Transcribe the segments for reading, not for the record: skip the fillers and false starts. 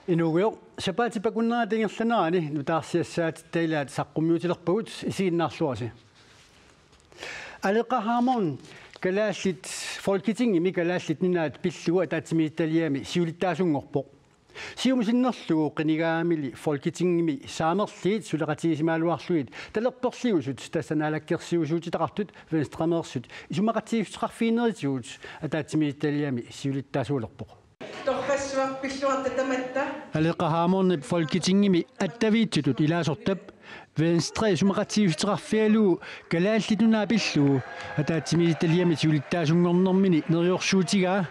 Inugio sapaati pakunna tingerlanaani nutaarsiassaat tailaat saqqummiutilerpagut isiginnaarluasi. Aleqahaamon kalaallit folketingimi kalaallit ninaat pillugu ataatimiittaliami siulittaasungorpoq. Siumusinnerlugu qinigaamili folketingimi saamerliit suleqatiisimaaluarluit talerporliusut tassanaalakkersiusuuti taqartut venstremersut isumaqatiiftaqarfiineritigut ataatimiittaliami siulittaasuulerpoq. Aleqahaamorni folketingimi attaviitsutut ilaasortap Venstre sumaqatiiftaqarfialu kalaallitunaa pillugu ataatimiittaliami siulittaasungornermini neriorsuutigaa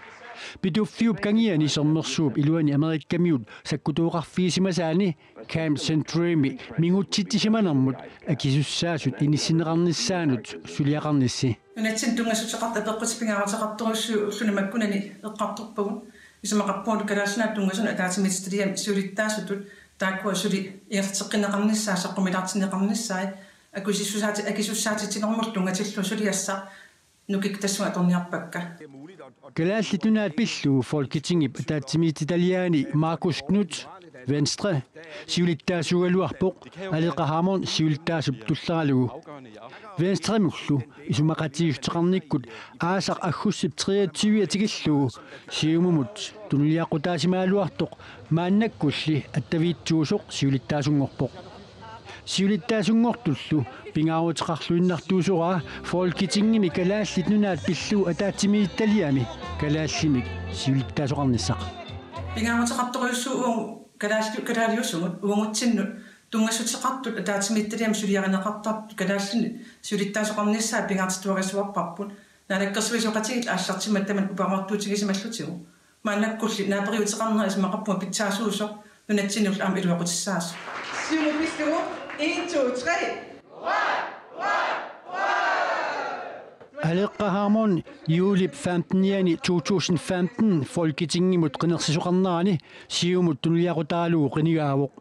Pituffiup kangiani sommersuup iluani Amerikkamiut sakkutuuqarfiisimasaani Camp Centurymi mingutsitisimanermut akisussaasut inissineqarnissaanut suliaqarnissi. Nunatsin tungasutseqart apeqqutipingaarteqartorussuu ullunamakkunani eqqartorpagun isumaqarpuun kalaassunaat tungasun ataatimiittaliami siulittaasutut taakkua suli iarteqqineqarnissaa saqqumilaartineqarnissaai akisussaatitinermul tungatillu suliassa nukik tassuga torniarpakka. Kalaalitunaat pillu folketingip ataatimiittaliani Markus Knuth Venstre siulittaasugaluarpoq aleqahaamon siulittaasup tulleralugu Venstremullu isumaqatiifteqarnikkut aasaq aggussip 23 atigillugu siumumut tunliaqutaasimaaluartoq maannakkulli attaviitsuusoq siulittaasungorpoq siulittaasungortullu pingaarutеқарлуиннартуусугаа folketingimi kalaallit nunaat pillu ataatimiittaliami kalaallimik siulittaasuqarnissaq pingaarutеқарторуссуу калаалиусумут угунгутсинну тунгасутеқартут атаатимиитталиам сулиаринеқартарпут калааллини сулиттаасоқарниссаа пингаартитуарисуарпарпут наалаккерсуисоқатигит ааллартимат таман упаамартуутигисималлутигу мааннаккулли наапериутеқарнера исмақарпума питсаасуусо нунатсинул аама илуақутиссаас сиумупиллугу 1 2 3 Aleqahaamon julip 15. 2015 folketingimut qinersisoqarnerani siumut tunliaqutaalugu qinigaavoq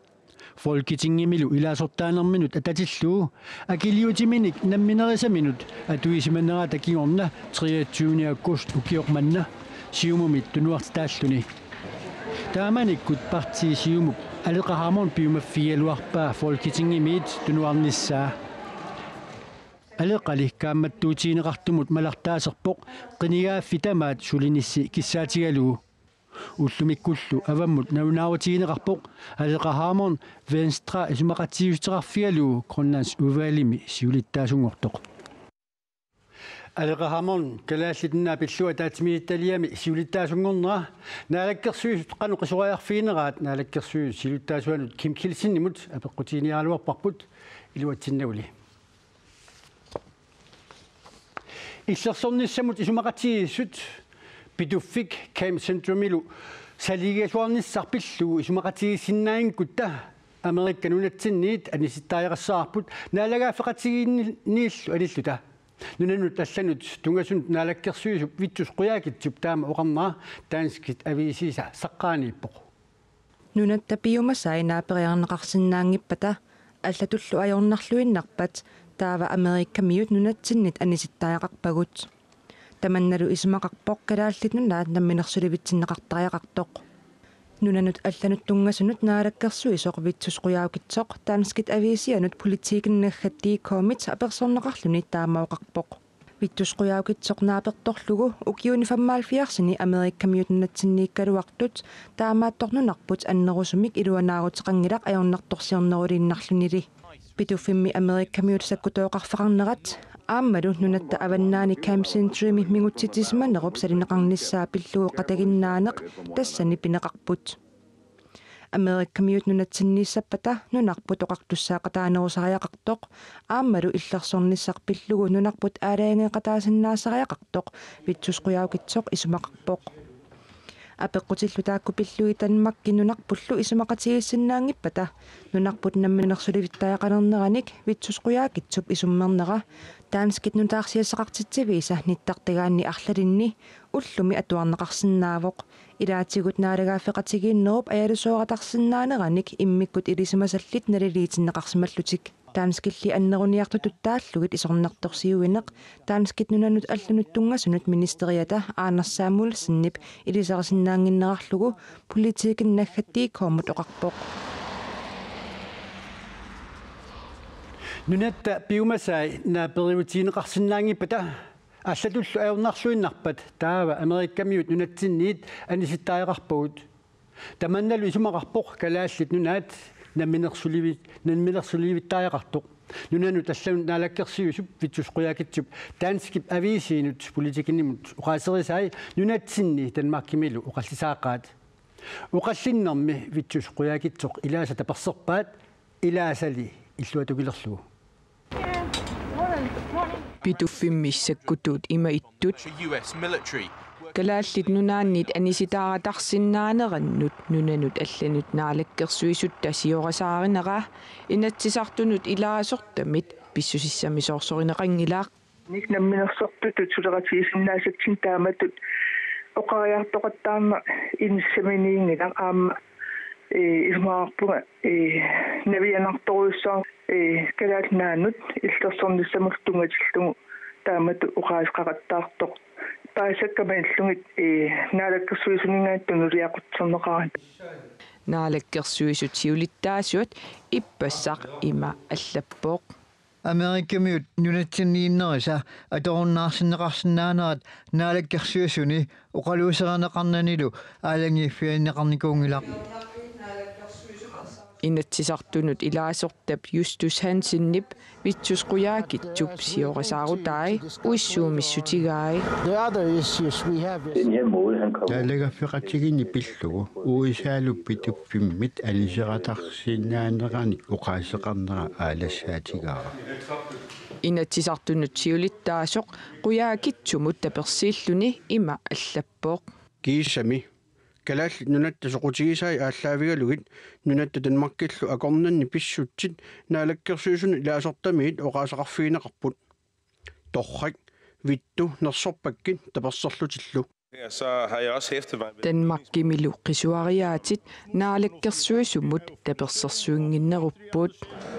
folketingimilu ilaasortaanerminut atatillugu akiliutiminik namminerisaminnut atuisimanneraa takigorna 23. august ukiormanna siumumit tunuartitaalluni taamanikkut partii siumup Aleqahaamon piumaffigaluarpaa folketingimiit tunuarnissaa Aleqali kaammattuutiineqartumut malartaaserpoq qinigaaffi tamaat sulinissi kissaatigalugu ullumikkullu avammut naunaautiineqarpoq Aleqahaamon Venstra isumaqatiiftеқарфигалугу Grønlands uvalimi siulittaasungortoq Aleqahaamon kalaallitunaa pillu ataatimiittaliami siulittaasungornera naalakkersuisut qanuqisuariarfiineraat naalakkersuis siulittaasuanut Kim Kilsinnimut apeqqutiinialuarparput iluatsinnauli Issersornissamut isumaqatiissut pituffik Camp Centurymilu saligasuarnissarpillugu isumaqatiisinnaainkutta Amerikka nunatsinniit anisittaajaqassaarput naalagaafeqatigiinniillu alilluta nunanut allanut tungasunut naalakkersuisup vittus quyaakitsup taama oqarnera taanskit aviisiisa saqqaaniippoq nunatta piumasai naaperiarneqarsinnaangippata аллатуллу ajornarluinnarpat taava Amerikkamiut nunatsinit anisittaajaqarpagut tamannalu isumaqarpoq kalaallit nunaat namminersulivitsinneqartariaqartoq nunanut allanut tungasunut naalakkersuisoq vitsusquyaukitsoq taanskit aviisianut politiikinnaggattii koomit apersorneqarluni taamaoqarpoq vittusquyaukitsoq naapertorlugu ukiunifammaalfiarsini Amerikkamiut nunatsinniikkaluartut taamaattornunarput annerusumik iluanaaruteqangilaq ajornartorsiorneruliinnarlunili pituffimmi Amerikkamiut sakkutoqarfaqarnerat aammalu nunatta avannaani Camp Centurymi mingutsitismanerup salineqarnissaa pillugu qataginnaaneq tassani pineqarput Amerikkamiut nunatsinniissapata nunarput oqartussaaqataanerusariaqartoq aammalu illersornissarpillugu nunarput aalaangeqataasinnaasariaqartoq vitsusquyaukitsoq isumaqarpoq apeqqutillu taakku pillui tanmakki nunarpullu isumaqatigissinnaangippata nunarput namminersulivittaajaqanerneranik vitsusquyaakitsup isummernera taanskit nutaarsiassaqartitsiviisa nittartigaanni arlalinni ullumi atuarneqarsinnaavoq ilaatigut naalagaaffeqatigiinnerup ajalusuoqatarsinnaaneраник иммиккут илисимасаллит налилиитиннеқарсималлутик таанскилли аннерuniartutut тааллугит исорнарторсиуинеq таанскит нунанут аллунут тунгасунут министериата аанерсаамуулассиннип илисарисиннаангиннерарлугу политикин наггаттии коомут оқарпоқ нунатта пиумасай наапериутиинеқарсинаангиппата аллатуллу аернарлуиннарпат таава америккамиут нунатсинниит аниситтаеқарпагут таманналу исумақарпоқ калааллит нунаат намминерсуливиттаеқартоқ нунану талланут наалаккерсиусуп витсусқуяакитсуп таанскип ависиинут политикинимут уқаасерисаи нунатсинни танмаркимилу уқаллисаақаат уқаллиннэрми витсусқуяакитсоқ илааса таперсерпаат илаасали иллуатукилерлугу Pituffimmissakkutut ima ittut kalaallit nunaannit anisitaaratарсиннаанерannut nunanut алланут наалаккерсуисут тасиорасааринера инаtsisartunut илаасортамит писсусиссамисоорсоринеқангилаақ ник намминерсортутут сулератиисиннаасатсин тааматут оқариартоқаттаарна инссаминиингилаа аама илмаарпуга навианарторуссаа калаалнаанут иллерсорниссамултунгатиллугу таамату оқаасқараттаартоқ таасаккамаиллугит наалаккерсуисунингааттунулиақутсернеқарат наалаккерсуисут сиулиттаасуат иппассақ има аллаппоқ Америккамиут нунатсиннииннериса аторуннаарсиннеқарсинаанерат наалаккерсуисуни оқалуусеранеқарнанилу аалангииффианнеқарникуунгилақ инаtsisartunut илаасортап Justus Hansen-нип витсусқуяакитсуп сиорасаарутаи уиссуумиссутигаи таалагаффеқатсигини пиллугу уисаалуппи туппиммит алисератарсинаанеқарник оқаасеқарнера аалассаатигаара инаtsisartunut сиулиттаасоқ қуяакитсумут таперсииллуни има аллаппоқ кииссами калааллит нунатта соқутигисаи ааллаавигалугит нунатта танмаркиллу акорнанни писсутсит наалаккерсуисуни илаасортамиит оқаасақарфиинеқарпут торрак витту нерсорпаккит таперсерлутиллу Danmarkimilu qisuariaatit naalakkersuisumut tapersersuinginneruppuut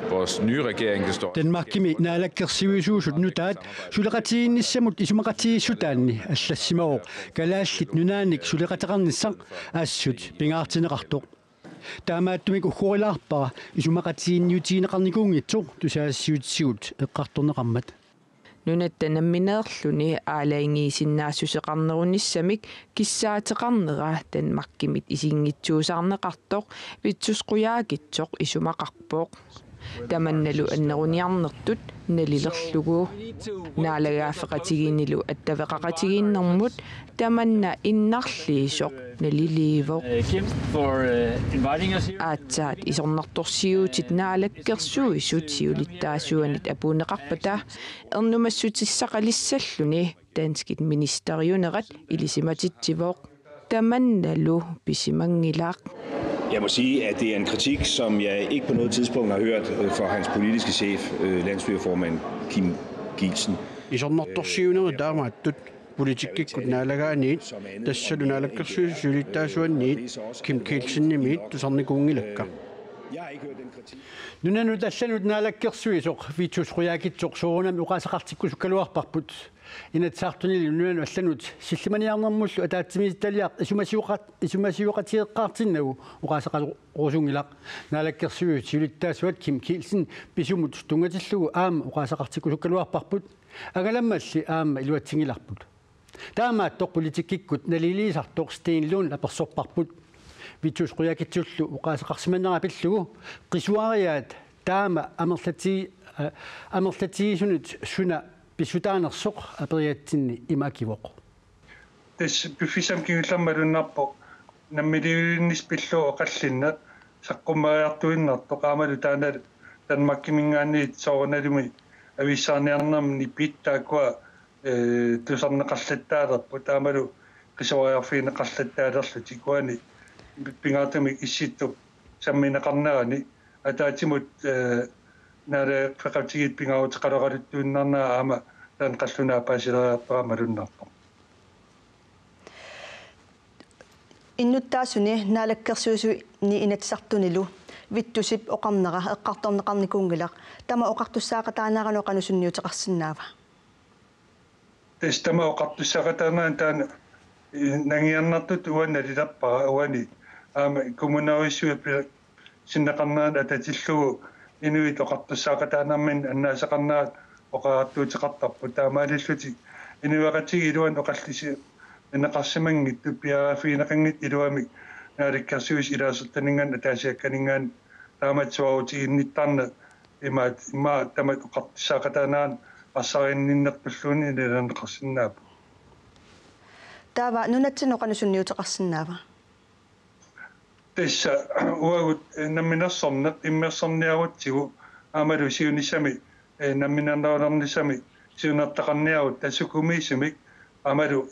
Vores nye regering består Danmarkimi naalakkersuisuusut nutaat suleqatiinnissamut isumaqatiissutaanni аллассимаоқ калааллит нунааник сулеқатеқарниссақ аассут пингаартинеқартоқ таамааттумик уггорилаарпара исумақатиинниутиинеқарникуунгитсоқ тусаассиутсигут эққарторнеқармат нунатта намминеерлүни аалаингиисиннаассусеқарнерунissamik киссаатеқарнера Danmarkimit исингитсуусаарнеқартоқ витсусқуяакитсоқ исумақарпоқ таманналу аннеруниарнертут налилерлугу наалагаафеқатигинилу аттавеқақатигиннэрмут таманна иннарлиисоқ налиливоқ аатсаат исорнарторсиуутит наалаккерсуисут сиулиттаасуанит апуунеқарпата эрнумассутиссақалиссаллуни данскит министериунерат илисиматитсивоқ таманналу писимангилаақ Jeg må sige, at det er en kritik, som jeg ikke på noget tidspunkt har hørt fra hans politiske chef, landsstyreformand Kim Gielsen. исорнарторсиунери таамааттут политиккиккут наалагааниит тассалу наалаккерсуисулиттаасуанниит Kim Kielsen-nimmiит тусарникуунгилакка нунану талланут наалаккерсуисоқ витсусқуяакитсоқ суунами уқаасақартиккусуккалуарпарпут инатсаартунили нунану алланут силлиманиарнэрмуллу атаатсимиитталиақ исумасиуқатиеққартиннагу уқаасақалорусунгилақ наалаккерсуис сиулиттаасуат Kim Kielsen писумут тунгатиллугу аама уқаасақартиккусуккалуарпарпут агаламмалли аама илуатсингиларпут таамааттоқ политиккиккут налилиисартоқ стейнлуун аперсорпарпут витсусқуяакитсуллу уқаасақарсиманнера пиллугу қисуариаат таама амерлатигисунут суна писутаанерсоқ апериатсинни имакивоқ тас пифисам кигулламмалуннарпо наммилиуннис пиллуу оқаллиннат саққуммариартуиннартоқ аамалу таанал Danmarkимингаанниит соорналуми ависсаарниарнармни питтаакуа тусарнеқарлаттаалерпу таамалу қисуариарфиинеқарлаттаалерлу тикуани пингаатами исситтуп самминеқарнерани атаатимут наре феқатигит пингаутеқалоқалуттуиннарнаа аама таан қаллунаа паасилериарпаамалуннарпо иннуттаасуни наалаккерсуусу ни инатсартунилу виттусип оқарнера эққарторнеқарникуунгилақ тама оқартуссаақатаанарану қанусунниутеқарсинаава тестама оқартуссаақатаанаан таана нангиарнартут уанналиларпара уани аама коммунаарисуи синнеқарнаат ататиллугу инуит оқартуссаақатаанармин аннаасеқарнаат оқаартуутеқартарпу таамаалиллути инуақатиги илуан оқаллиси инеқарсимангит туппиарафиинеқангит илуамик нааликкарсуис илаасертанинган атаасиакканингаан тааматсуарутигинниттарна има тамат оқартуссаақатаанаан ассаринниннертуллуни иланеқарсинаапу таава нунатсино қанусунниутеқарсинаава тесса уагут намминерсорнеқ иммерсорниарутсигу аамалу сиунissami намминернаулернissami сиунертақарниарут тассукумиисумик аамалу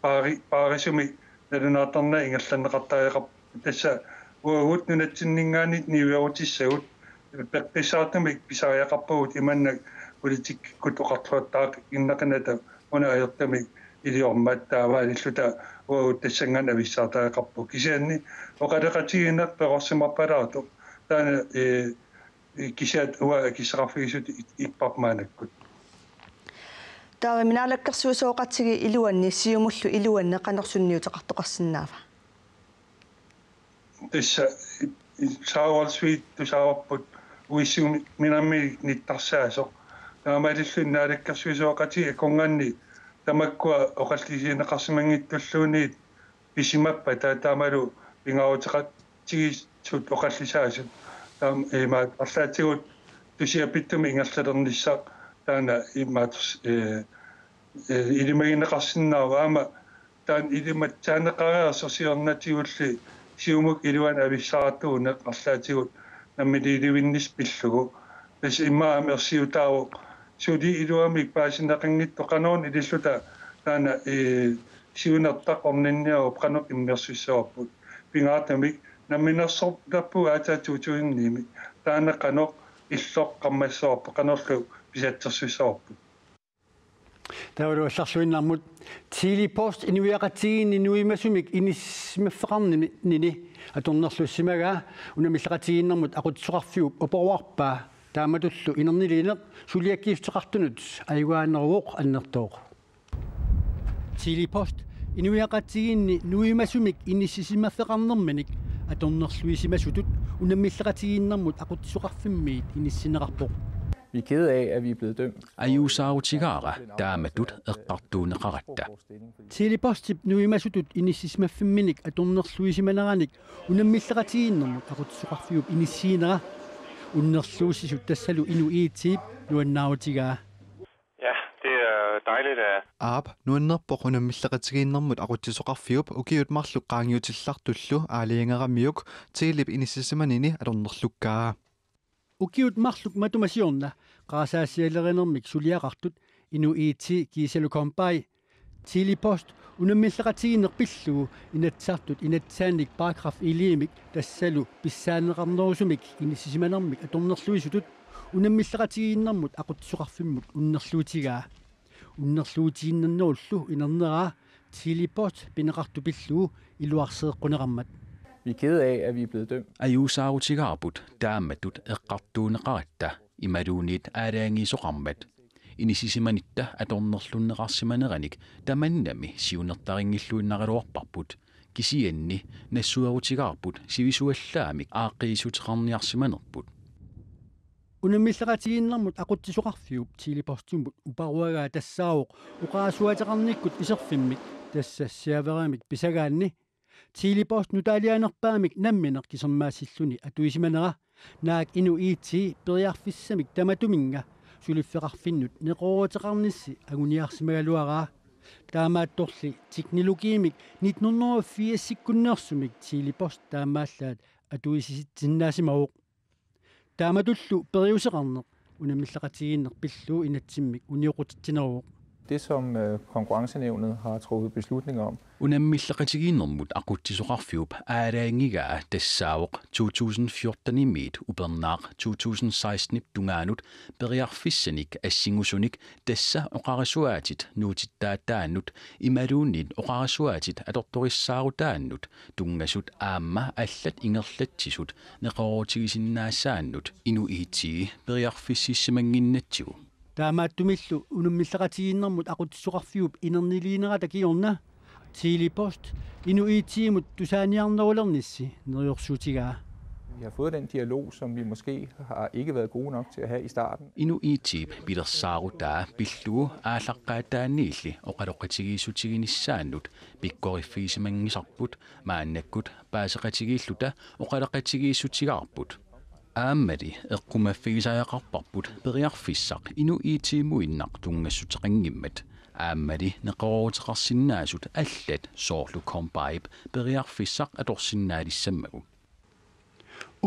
паарисуми налунаатарна ингерланнеқартариақар тасса уагут нунатсиннингаанит ниуярутиссагут пеққисаартамик писариақарпагут иманнак политик кутоқарлуаттаақ иннақината уна аёртамик илиормаат тааваалиллута уагут тассанган ависсаартариақарпу кисианни оқалеқатигинеқ перорсимарпалаарту таана кисиат уа кисеқарфигисут иппармаанаккут таава минаалаккерсуусооқатсиги илуанни сиумуллу илуанне қанерсунниутеқартоқарсинаава тасса саавалсуит тусааварпут уиссуми минамми ниттарсаасо таамалиллун наалаккерсуусооқатиги конганни тамаккуа оқаллисинеқарсимангиттуллуунит писимаппа таамалу пингаутеқатсигисут оқаллисаасут таам имаат арлаатигут тусиапиттуми ингерлалерниссаа таана имаат илимагинеқарсинаава аама таан илиматсаанеқареерсорсиорнатигулли сиумук илуан ависсаартууне арлаатигут наммилиливиннис пиллугу тас имаа мерсиутааву суди илуамик паасинеқангитто қануун илиллута таана сиунертақ орнинниару қанук иммерсуссаорпут пингаатамик намминерсорпу аатаатуутуинними таана қанук иллоқ қаммассаорпу қанерлу писатсерсуссаорпут тавалуалларсуиннармут тилипост инуиақатигинни нуимасумик инисмаффеқарнини аторнерлуссимага унамиллеқатигиннэрмут ақутсоқарфиуп опоруарпаа тааматуллу инернилиинеқ сулиаккиифтеқартунут айгуааннеруоқ аннертооқ тилипост инуиақатигинни нуимасумик иниссисимаффеқарнэрманик аторнерлуисимасутут унамиллеқатигиннэрмут ақутсоқарфиммиит иниссинеқарпоқ. Vi er kede af, at vi er blevet dømt. Ayusautigaara taamatut eqqartuuneqaratta. Tilipostip nuimasutut inissismaffimmik atornerluisimaneranik unammilleqatiginnermut aqutsuqarfiup inissiinera unnerluusisut tassalu inuiitiip nuannautigaa. Ja, det er dejligt at Aap nuannerpoq unammilleqatigiinnermut aqutsuqarfiup ukiut marluq qaangiutillartullu aaliingeramiuk tilip inissisimanini atornerlukkaa. Ukiut marluk matumasiorna qaasaassialerinermik suliaqartut inuiiti kiisalukompai tilipost unammilleqatiginerpillugu inatsartut inatsaannik paragraf iliimik tassalu pissaaneqarnerusumik inissisimanermik atornerluisutut unammilleqatigiinnermut aqutsuqarfimmut unnerluutigaa unnerluutiinnernuullu inerneraa tilipost pineqartupillugu iluarseeqquneqarmat. Vi er kede af, at vi er blevet dømt. Ayusautigaarput taamatut eqqartuuneqaratta imaluunit aalaangiisoqarmat inisisimannitta atornerlunneqarsimaneranik tamannami siunertaringilluinnariluarparput kisianni nassuarutigaarput sivisuallaamik aaqqiisuteqarniarsimanerput unammilleqatigiinnermut aquttisoqarfiup tilipostumut uparuagaa tassaawoq uqaasuateqarnikkut iserfimmik tassassiaveramik pisagaanni tilipost nutaalianerpaamik nammineq kisermaassilluni atuisimanera naak inuiiti periarfissamik tamatuminga suliffeqarfinnut neqoruteqarnissi aguniarsimagaluaraa taamaattorli teknologiimik 1984-sikkunneersumik tilipost taamaallaat atuisisitsinnaasimaruq taamatullu periuseqarneq unammilleqatigiinnerpilluu inatsimmik uniuqutittineruuq Det som konkurrencenævnet har truffet beslutning om. Unammillaqigiinnermut aquttisoqarfiup aalaangigaa tassaawoq 2014 imiit upernaaq 2016 tungaanut periarfissanik assingusunik tassa oqarisuaatit nuutittaattaannut imaluunnit oqarisuaatit atortorissaaruttaannut tungasut aamma allat ingerlatsisut neqorutigisinnaassaannut inu iitigi periarfississimanginnatsigu таамааттумиллу унуммиллақатигииннэрмут aquttissoqarfiup инернилиинерата киорна тилипост инуитиимут тусааниарнерулернисси нерйорсуутигаа. Vi har fået den dialog, som vi måske har ikke været gode nok til at have i starten. Inuitib bilersaarutaa pillugu aallaqqaataanniilli oqaloqqatigiisutiginissaannut pikkorifiisimangisarput maannakkut paaseqatigiilluta oqaloqqatigiissutigaarput aammali eqqumaffigisajaqarparput periarfissaq inuitiimuinnaq tungassutiqanngimmat aammali neqororutiqarsinnaasut allat soorlu kombaib periarfissaq atorsinnaalissammagu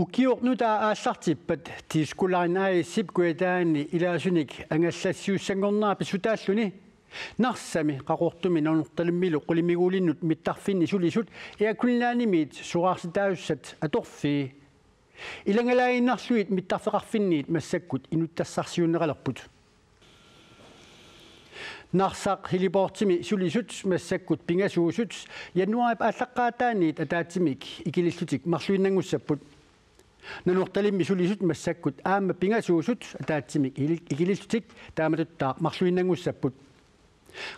ukiornuta aallartippat tiiskulaarnaayissip kuitaanni ilaasunik angallassiussangornaa pisutaalluni narsami qaqortumi nanortalimmilu qulimiguulinnut mittarfinni sulisut iakunnaanimiit suqaarsitaajussat atorfii ilangalaainnarluit mittarfeqarfinniit massakkut inuttassarsiunneqalerput narsaq hiliportimi sulisut massakkut pingasuusut januarip aallaqqaataanniit ataatimik ikilillutik marluinnangussaput nanortalimmi sulisut massakkut aamma pingasuusut ataatimik ikilillutik taamatuttaa marluinnangussaput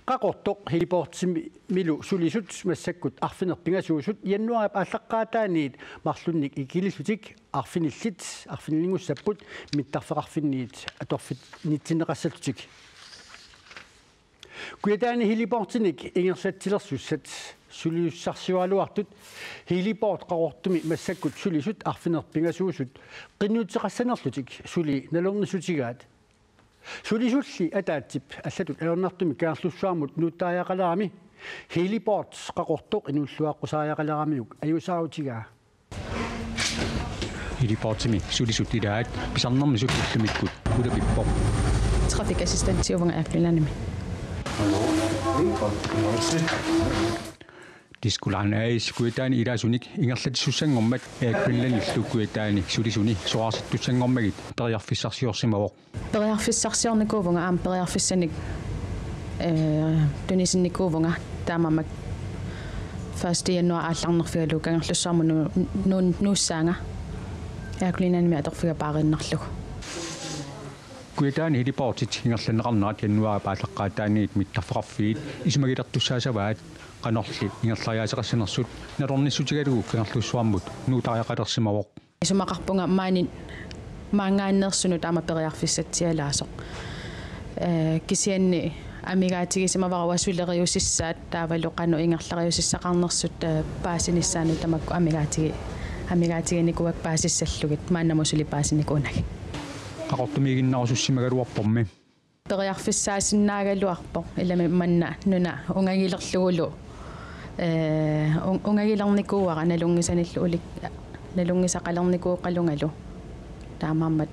qaqortoq hiliportimi milu sulisut massakkut arfinerpingasuusut januarip aallaqqaataanniit marlunnik ikilillutik arfinillingussaput mittarfeqarfinniit atorfit nitsinneqassatutik kuitaani hiliportinik ingersatsilersussat suliussarsiualuartut hiliport qaqortumi massakkut sulisut arfinerpingasuusut qinnuutiqassanerlutik suli nalornissutigaat sulisulli ataatsip allatut alornartumi kaarlussuarmut nuuttaajaqalaami hiliport qaqortoq inulluaqqusaajaaqalaamiuk ajusaarutigaa hiliportimi sulisut ilaat pisarnermisut ullumikkut ulapippo trafikassistentsiuvanga aaklunanimi Diskulaanaais kuitaani ilaasunik ingerlatissussangormat aaklunlanillukkuitaani sulisuni soarsittussangormagit periarfissarsiorsimawoq periarfissarsiornikuuvunga aam periarfissanik tunisinnikkuuvunga taamammak 1. januar aallarnerfigalu kangerlussaarmu nuussaanga aaklunanimi atorfiga paarinnarlugu kuitaani hiliportit ingerlanneqarnerat januari paallaqqaataaniit mittarfeqarfiit ismagilertussaasavaat qanorli ingerlariaaseqassanersut nalornissutigalugu kangerlussuarmut nuutariaqalersimawoq isumaqarpunga maangaannersunu taama periarfissatsialaasoq kisianni amigaatigisimavarawasulleriusissaat taavalu qanu ingerlariusissaqarnersut paasinissaaну tamakku amigaatiginikuak paasissallugit maannamusuli paasinikuunagi qaqortumiiginnarusussimagaluarpormi periarfissaasinnaagaluarpo ilami manna nuna ungagilerlugulu ungagilarnikuuara nalungisanillu ulik nalungisaqalernikuuqalungalu taamammat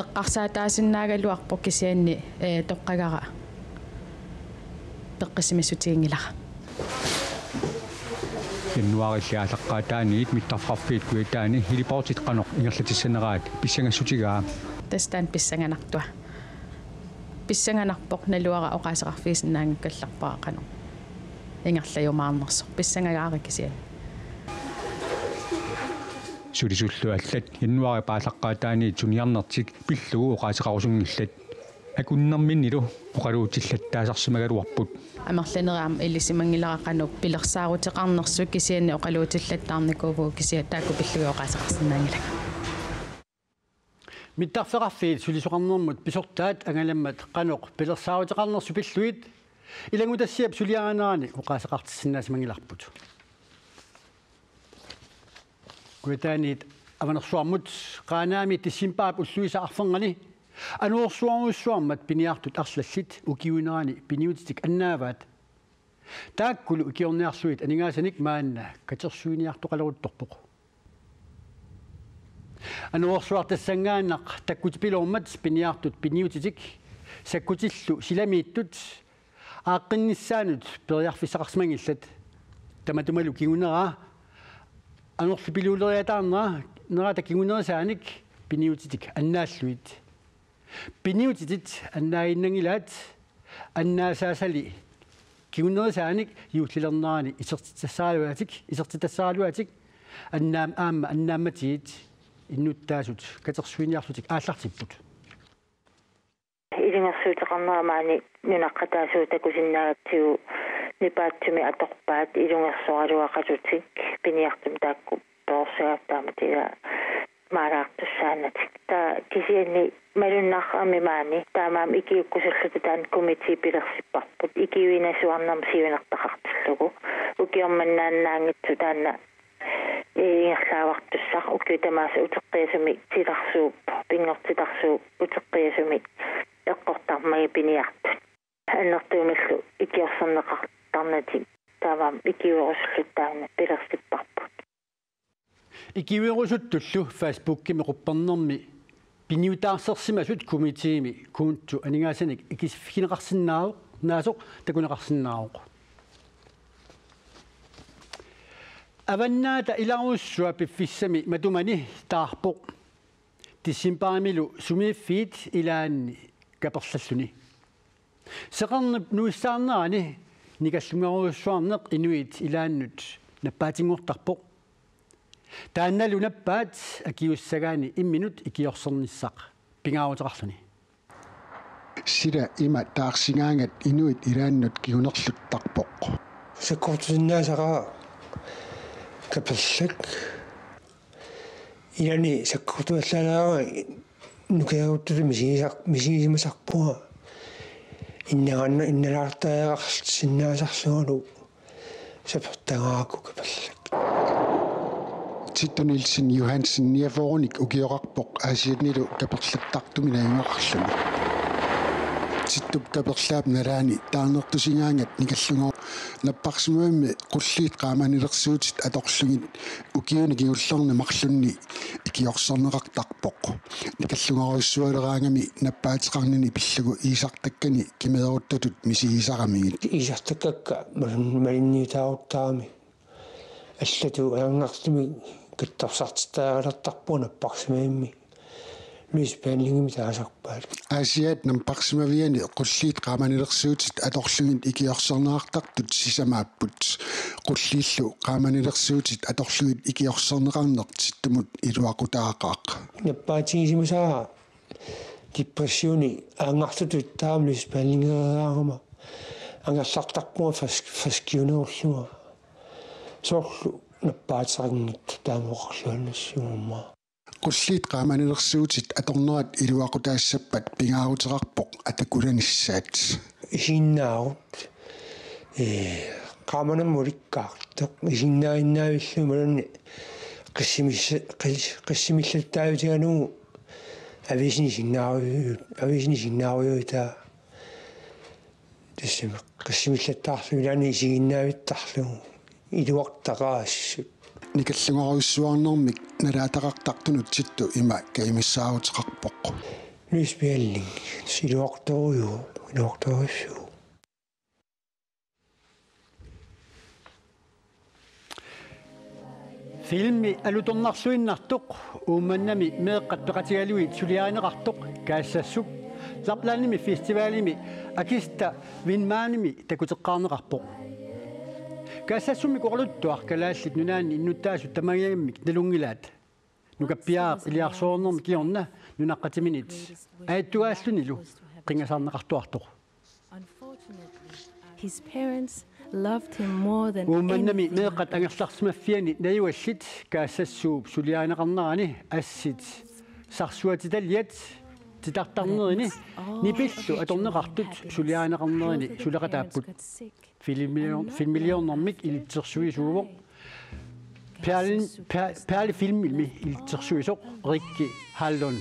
eqqarsaataasinnaaгаluarpo kisianni toqqagara peqqissimissutigingilara januarilli aallaqqaataaniit mittarfeqarfiit kuitaani hiliportit qanoq ingerlatissaneraat pissangassutigaa tastaan pissanganartua pissanganarpoq naluara oqaaseqarfiisinnaangakkallarpaa qano ingerlajumaarnerso pissangagaari kisian sulisullu allat januari paallaqqaataaniit suniarnertik pillugu oqaaseqarusungillat akunnerminnilu oqaluutillattaasarsimagaluarput амерланераам илисимангиларақану пилерсаарутеқарнерсу кисианни оқалуутиллаттаарникууву кисиа таакку пиллугиоқаасеқарсинаангилак миттарфеқарфиит сулисоқарнермут писортаат ангаламмат қаноқ пилерсаарутеқарнерсу пиллуит илагутассиап сулиаранаани оқаасеқартиссинаасимангиларпут куитаанит аванерсуармут қаанаами тиссимпаап уллуиса арфенгани ануорсуарнуссуармат пиниартут арлаллит укиуинаани пиниутитик аннааваат тааккулу укиорниарлуит анигаасаник маанна катерсуиниартоқалерутторпоқ ануорсуартассангааннақ таккутипилуормат пиниартут пиниутитик саккутиллу силамииттут ааққиннссаанут периарфиссақарсмангиллат таматумалу кигунераа анерлу пилуулериатаарнера нерата кигунерисааник пиниутитик аннааллуит пиниутитит аннаагиннангилаат аннаасаасали кигунерисааник юуллилернерани исертитассаалуатик аннаам аама аннаамматиит иннуттаасут катерсуиниарлутик ааллартиппут илингерсуутеқарнерамаани нунаққатаасуутакусиннаагатсигу нипаатсуми аторпаат илунгерсуаралуақатутик пиниартум таакку тоорсагааттааматила маалаартуссаанатик таа кисианни малуннарраами маани таамаам икиуккусерлута таан комити пилерсиппарпут икиуинасуарнам сиунертақартуллугу укиорманнааннаангитсу таанна ингерлаавартуссар уккутамааса утеққиасуми тиларсууп пингортитарсуу утеққиасуми эққортармаги пиниарту аннертуумиллу икиорсернеқартарнати таамаам икиуерусуллуттаана пилерсиппарпут икиуерусуттуллу фейсбуккими қуппернерми пиниутаарсерсимасут комитиими куунту анигаасаник икисфигинеқарсинаавоқ наасоқ такунеқарсинаавоқ аваннаата иларуссуа пиффиссами матумани таарпоқ тиссимпаамилу сумииффиит илаанни каперллаллуни сеқарнап нуиссаарнерани никаллунгаруссуарнеқ инуит илааннут наппаатингортарпоқ таанналу наппаат акиуссагаани имминут икиорсерниссақ пингаарутеқарлуни сила има таарсингаангат инуит илааннут кигунерлуттарпоқ саккортусиннаасараа каперлак яни саккортуаллаалаага нукиагутту мисигисимасарпуа иннаганна инналаартаягарлсиннаасарлугалу сапертагааку каперлак Титонилсин Johansen ниафооник укиорарпоқ аасиатнилу каперлаттартуминаимақарлуни титтуп каперлаап налаани таанертусингаангат никаллугоо наппарсимуамми qulliit qaamanilersuutit аторлугит укиуни киуллерни марлунни икиорсернеқартарпоқ никаллугоруссуалераангами наппаатеқарнини пиллугу иисартаккани кимееруттатут мисигисарамигит иисартаккакка малинниутааруттаарами аллату аангартими каттарсартитаагалертарпуна наппарсимаимми луиспаанлингими таасарпаат аасиат нампарсимавиани qulliit qaamanilersuutit аторлугит икиорсернеқартартут сисамааппут qulliillu qaamanilersuutit аторлугит икиорсернеқарнеқ титтумут илуақутаақаақ наппаатигисимасаа депрессиони аангартутут таам луиспаанлингераарама ангерлартарпуа фаскиунеорлуга сорлу наппаатсарнгит таамоқарлуаннассуумма qulliit qaamanilersuutit аторнерат илуақутаассаппат пингаарутеқарпоқ атакуланиссаат исиннаарут qaamanamulikkaartoq isиннаиннаавиллумаланни қиссимиллаттаавитиганугу ависинисиннааруйута тассами қиссимиллаттаарлуилаани исигиннаавиттарлугу илуартақаассут никаллугоруссуарнэрмик налаатақартартунут титту има каимиссаарутеқарпоқ луиспиаллинг илуарторуйу филми алуторнарлуиннартоқ уумманнами меэққаттоқатигалуит сулиаанеқартоқ каассассук лаплааними фестивалими акиста винмааними такутеққарнеқарпоқ каассассуми корлуттуар калааллит нунаани иннуттаасут тамагиагаммик налунгилаат нукаппиаа илиарсоорнерми киорна нунаққатиминит ааттугааллунилу қингасаарнеқартуартоқ His parents loved him more than уумманнами меэққат ангерларсимаффиани наюаллит каассассууп сулиаанеқарнерани ассит сарсуатиталиат титартарнерини нипиллу аторнеқартут сулиаанеқарнерини сулеқатааппут филмиллионнэрмик илитсерсуисуувоқ перли филмилми илитсерсуисоқ рикки халлон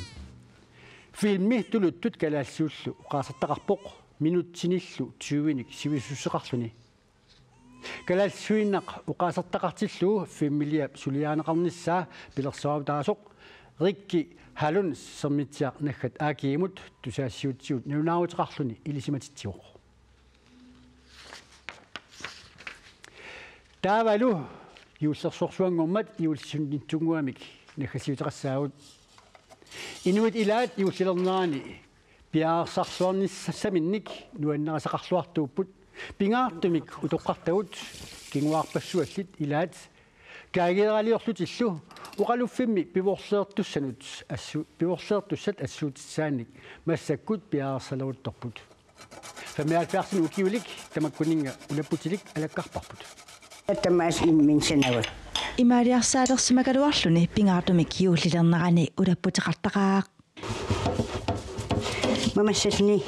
филми тулуттут калаассууллу уқаасартақарпоқ минутсиниллу 20ник сивисуссеқарлуни калаассуиннақ уқаасартақартиллуу фиммилиап сулиаанеқарниссаа пилерсуав таасоқ рикки halun sermitsia naggat aakiimut tusaassiutsiut nuunaaruteqarluni ilisimatittiuq taavalu юусерсорсуангормат юулсуннитсунгуамик наггасиутеқассаагут инуит илаат юусилернерани пиаарсарсуарниссаминник нуаннерасақарлуартууппут пингаартумик утоққартагут кингуаарпассуаллит илаат каагералиорлутиллу уқалуффимми пиворсеертуссанут пиворсеертуссат ассуутиссааник массаккут пиаарсалерутторпут фамиалфиарсин укиулик тамаккунинга улаппутилик алаккарпарпут тамаас имминсинават имариарсаалерсимакалуарлуни пингаартумик юуллилернерани улаппутеқартақаақ мамассални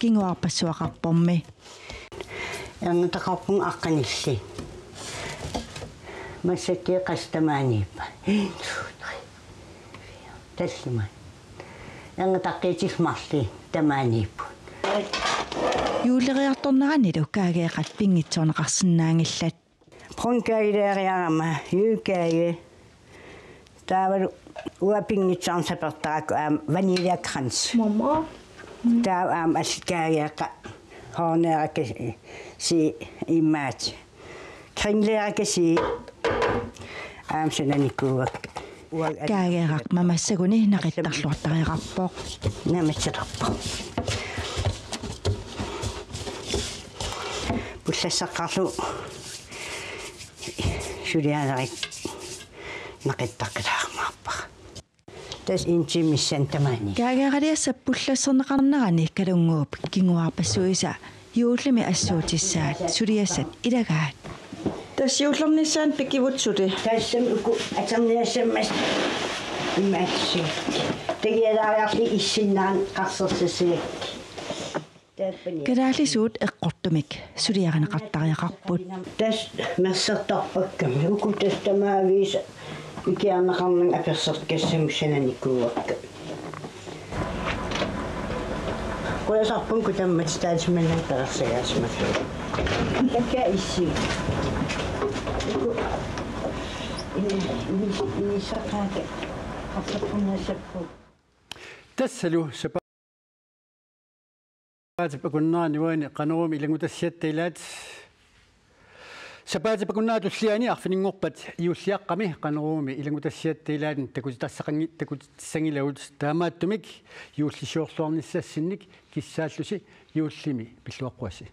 кингуарпассуақарпорми эрнутақарпун аққанилли массаккие қастамаанииппа таллима эрнутаққиитилмарли тамаанииппу юулериарторнеранилу каагеэқат пингитсорнеқарсинаангиллат пронкаилериарама юукааге таавалу уапингитсаарсапертааку аам ванилиакранс мама таа аам аскаагеэқа хоонерака си имаат крингleeraка си аам синаникуак каагеэқақ мамассагуни нақиттарлуартариақарпоо наматсеқарпо пуллассаққарлу шулианерик нақиттаққилаармаарпа тас интимиссан тамаани каагеэқалиассап пуллассернеқарнерани калунгууп кингуарпассуиса юуллими ассуутиссаат сулиассат илагаат тас юуллерниссаан пикивутсули тассам уку атарниассаммас имаатси тегиалаариарли иссиннаан қарсерсисиак калаалисуут эққортумик сулиаранеқартариақарпут тас массерторпаккам уку тастамаависа икиарнеқарнан аперсерткассамуссананикууакка қоясарпун кутаммат стаатиманнан перерсагаасмат такка исси уку инисақака қартарпуннассаппу тассалу сапаатипакуннаани уани канеруми илагутассиаттаилаат сапаатипакуннаатуллиани арфинингорпат иуллиаққами канеруми илагутассиаттаилаатин такутиссангилагут таамааттумик юуллисуорлуарниссассинник киссааллуси юуллими пиллуаққуаси